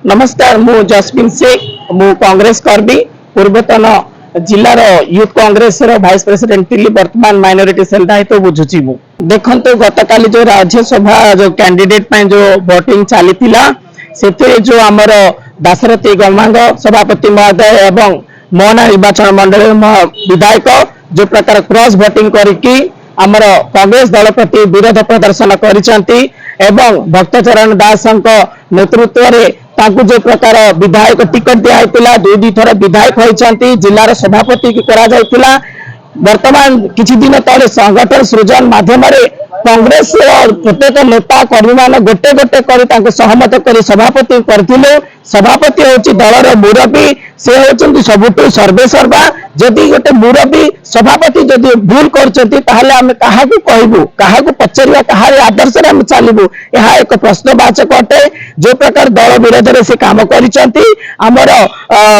नमस्कार मु जसबिन शेख मु कांग्रेस कर्मी पूर्वतन जिलार यूथ कांग्रेस भाइस प्रेसिडेंट थी वर्तमान माइनॉरिटी सेल दायित्व बुझुची मु देखंतु गतकाली जो राज्यसभा जो कैंडिडेट जो वोटिंग चली से जो आमर दाशरथी गमांग सभापति महोदय एवं मोहना निर्वाचन मंडल विधायक जो प्रकार क्रॉस वोटिंग करके आमर कांग्रेस दल प्रति विरोध प्रदर्शन करिसेंती एवं भक्तचरण दास नेतृत्व रे ताकू जो प्रकार विधायक टिकट दिया दुई थर विधायक होती जिलार सभापति करा जायतिला वर्तमान किछि दिन तले संगठन सृजन माध्यम कांग्रेस प्रत्येक नेता कर्मी मान गोटे गोटे कर सहमत कर सभापति करथिले सभापति होची दलर मुरबी से होचंती सबुठु सर्वे सर्वा जदि गोटे मुरबी सभापति जदि भूल करचंती ताहले हम काहाकू कहबू काहाकू पचरिया काहार आदर्श रे हम चालिबू यह एक प्रश्नवाचक अटे जो प्रकार दल विरोध रे से काम करिसंती हमर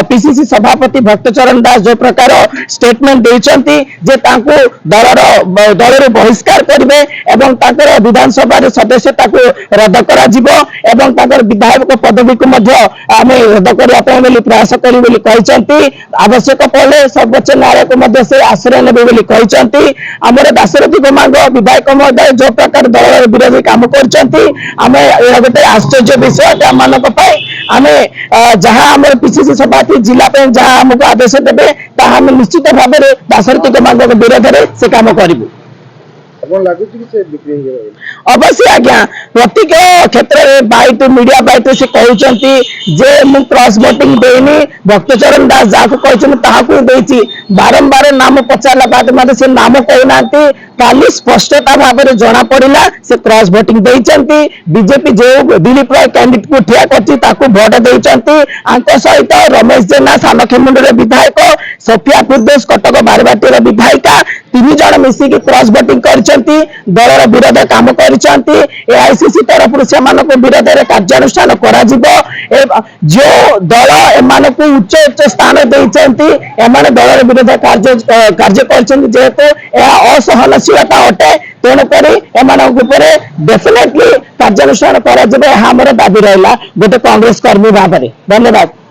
पीसीसी सभापति भक्तचरण दास जो प्रकार स्टेटमेंट देइसंती जे तांको दलर बहिष्कार करिवे एवं ताकर विधानसभा रे सदस्यता को रद्द करा जिवो एवं ताकर विधायक पदवी को मध्य आमे रद्द करिया पय प्रयास करी बोली कहिसंती आवश्यक पड़े सर्वोच्च न्यायालय को मध्य से आश्रय नेबे बोली कहिसंती हमर दाशरथी गमांग विधायक महोदय जो प्रकार दल विरोधी काम करचंती आमे गोटे आश्चर्य विषय मानक पाए आमे जहां हमर पीसीसी सभापति जिला पे जहां हमको आदेश देबे ता हम निश्चित भाव में दाशरथी गमांग विरोध रे से काम करिबु अवश्य आज्ञा प्रत्येक क्षेत्र में बाइट मीडिया बाइट से कहते जे मु क्रॉस वोटिंग देनी भक्तचरण दास जहाँ कहते बारंबार नाम पचारा बाद से नाम कहना काली स्पष्टता भाव में जना पड़ा से क्रॉस वोटिंग देती बीजेपी जो दिलीप राय कैंडिडेट को ठिया कर भोट देती सहित रमेश जेना सानखेमुंडर विधायक सफिया फिरदौस कटक बारबाटी विधायिका तीन जन मिसिकी क्रॉस वोटिंग करछंती दलर विरोध काम करछंती एआईसीसी तरफ से विरोध में कार्यानुष्ठान करा जिवो जो दल एमान को उच्च उच्च स्थान देइछंती एमान दलर विरोध कार्य करछंती जेहेतु यह असहनशीलता अटे तेणुक एमान डेफिनेटली कार्यानुष्ठान करा जिवो हमर दाबी रहिला गोटे कांग्रेस कर्मी भाव में धन्यवाद।